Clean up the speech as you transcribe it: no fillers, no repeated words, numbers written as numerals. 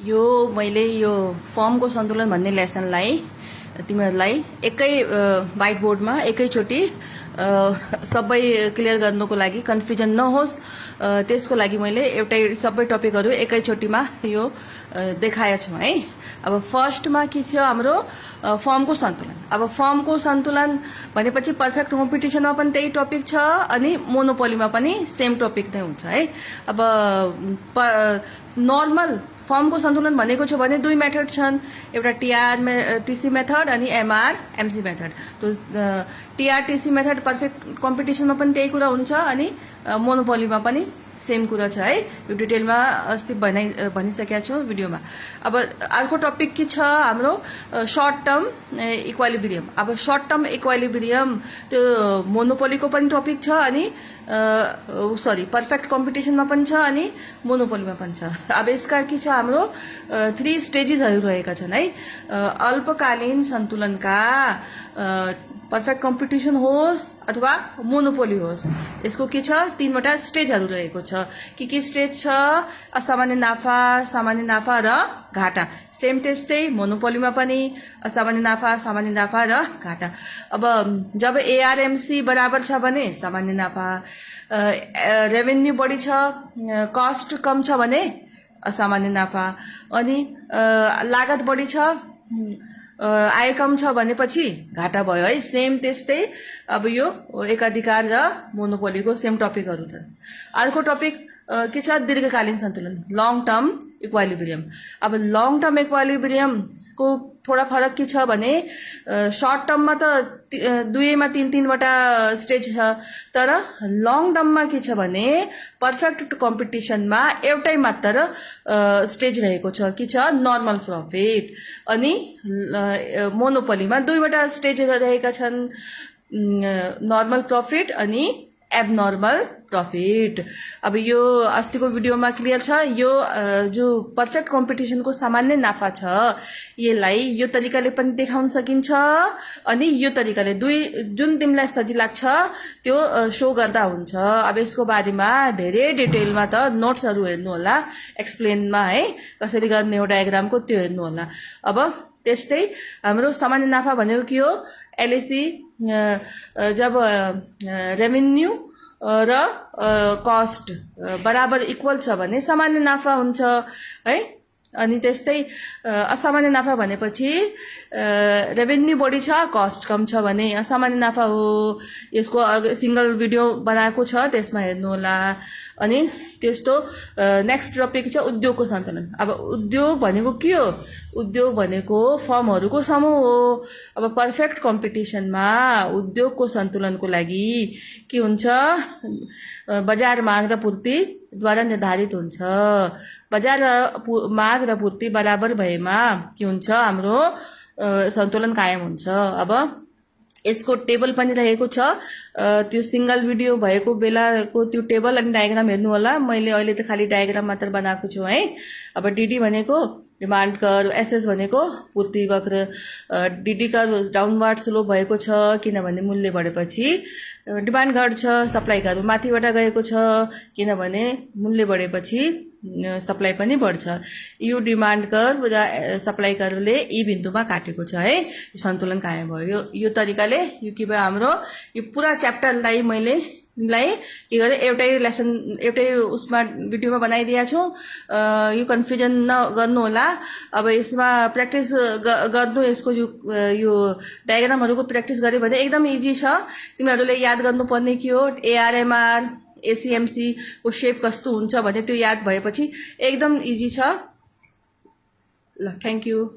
यो मैले यो फर्मको सन्तुलन भन्ने लेसनलाई तिमीहरूलाई एकै व्हाइट बोर्डमा एकैचोटि सबै क्लियर गर्नको लागि कन्फ्युजन नहोस् त्यसको लागि मैले एउटै सबै टपिकहरू एकैचोटिमा यो देखाएको छु है। अब फर्स्टमा के थियो हाम्रो फर्मको सन्तुलन। अब फर्मको सन्तुलन भनेपछि पर्फेक्ट कम्पिटिसनमा पनि त्यही टपिक छ अनि मोनोपोलीमा पनि सेम टपिक नै हुन्छ है। अब नर्मल फर्मको सन्तुलन भनेको छ भने दुई मेथड छन्, एउटा टीआरटीसी मेथड अनि एमआरएमसी मेथड। तो टीआरटीसी मेथड पर्फेक्ट कम्पिटिसनमा पनि त्यही कुरा हुन्छ अनि मोनोपोलीमा पनि सेम कुरा छ है। यो डिटेलमा अस्ति भनिसकेका छु भिडियोमा। अब अर्को टपिक के छ हाम्रो सर्ट टर्म इक्वालिब्रियम। अब सर्ट टर्म इक्वालिब्रियम त्यो मोनोपोलीको पनि टपिक छ अनि पर्फेक्ट कम्पिटिसनमा पनि छ अनि मोनोपोलीमा पनि छ। अब यसका के छ हाम्रो 3 स्टेजेसहरू रहेका छन् है। अल्पकालीन सन्तुलनका पर्फेक्ट कम्पिटिसन होस् अथवा मोनोपोली होस्, यसको के छ 3वटा स्टेजहरू रहेको छ। के स्टेज छ? असामान्य नाफा, सामान्य नाफा र घाटा। सेम त्यस्तै मोनोपोलीमा पनि असामान्य नाफा र घाटा। अब जब एआरएमसी बराबर छ भने सामान्य नाफा, रेभेन्यू बढी छ, कस्ट कम छ भने असामान्य नाफा, अनि लागत बढी छ, आय कम छ भनेपछि घाटा भयो है। सेम त्यस्तै अब यो एकाधिकार र मोनोपोलीको सेम टपिकहरू छन्। अर्को टपिक के छ दीर्घकालीन सन्तुलन, लङ टर्म इक्वालिब्रियम। अब लङ टर्म इक्वालिब्रियम को थोड़ा फरक के छ भने सर्ट टर्ममा त दुईमा 3-3वटा स्टेज छ, तर लङ टर्ममा के छ भने पर्फेक्ट कम्पिटिसनमा एउटै मात्र स्टेज रहेको छ, के छ नर्मल प्रॉफिट। अनि मोनोपोलीमा 2वटा स्टेज रहेका छन्, नर्मल प्रॉफिट अनि एबनर्मल प्रॉफिट। अब यो अस्तिको भिडियोमा क्लियर छ। यो जो पर्फेक्ट कम्पिटिसनको सामान्य नाफा छ यसलाई यो तरिकाले पनि देखाउन सकिन्छ अनि यो तरिकाले जुन तिमीलाई सजिलो लाग्छ त्यो शो गर्दा हुन्छ। अब यसको बारेमा धेरै डिटेलमा त नोट्सहरू हेर्नु होला, एक्सप्लेनमा है कसरी गर्ने हो डायग्रामको त्यो हेर्नु होला। अब त्यस्तै हाम्रो सामान्य नाफा भनेको के हो? एलएसी जब रेभेन्यू र कस्ट बराबर इक्वल छ भने सामान्य नाफा हुन्छ है। अनि त्यस्तै असामान्य नाफा भनेपछि रेभेन्यू बढी छ, कस्ट कम छ भने असामान्य नाफा हो। यसको सिंगल भिडियो बनाएको छ, त्यसमा हेर्नु होला। अनि त्यस्तो नेक्स्ट टपिक छ उद्योगको सन्तुलन। अब उद्योग भनेको के हो? उद्योग भनेको फर्महरूको समूह हो। अब पर्फेक्ट कम्पिटिसनमा उद्योगको सन्तुलनको लागि के हुन्छ? बजार माग र पूर्ति द्वारा निर्धारित हुन्छ। बजार माग र पूर्ति बराबर भएमा के हुन्छ? हाम्रो सन्तुलन कायम हुन्छ। अब यसको टेबल पनि रहेको छ, त्यो सिंगल भिडियो भएको बेलाको त्यो टेबल अनि डायग्राम हेर्नु होला। मैले अहिले त खाली डायग्राम मात्र बनाएको छु है। अब डीडी भनेको डिमान्ड कर्व, एसएस भनेको पूर्ति वक्र। डीडी कर्व डाउनवर्ड स्लोप भएको छ किनभने मूल्य बढेपछि डिमान्ड घट्छ, सप्लाई कर्व माथिबाट गएको छ किनभने मूल्य बढेपछि सप्लाई पनि बढ्छ। यो डिमान्ड कर्व र सप्लाई कर्वले यी बिन्दुमा काटेको छ है। सन्तुलन कायम भयो। यो तरिकाले यो के भयो हाम्रो यो पुरा च्याप्टरलाई मैले तिमीलाई के गरे एउटै लेसन एउटै उसमा भिडियोमा बनाइदिएको छु। यो कन्फ्युजन नगर्नु होला। अब यसमा प्र्याक्टिस गर्नु, यसको यो डायग्रामहरूको प्र्याक्टिस गरे भने एकदम इजी छ। तिमीहरूले याद गर्नुपर्ने के हो? एआरएमआर एसीएमसी को शेप कस्तो हुन्छ भने त्यो याद भएपछि एकदम इजी छ। ल, थ्याङ्क यू।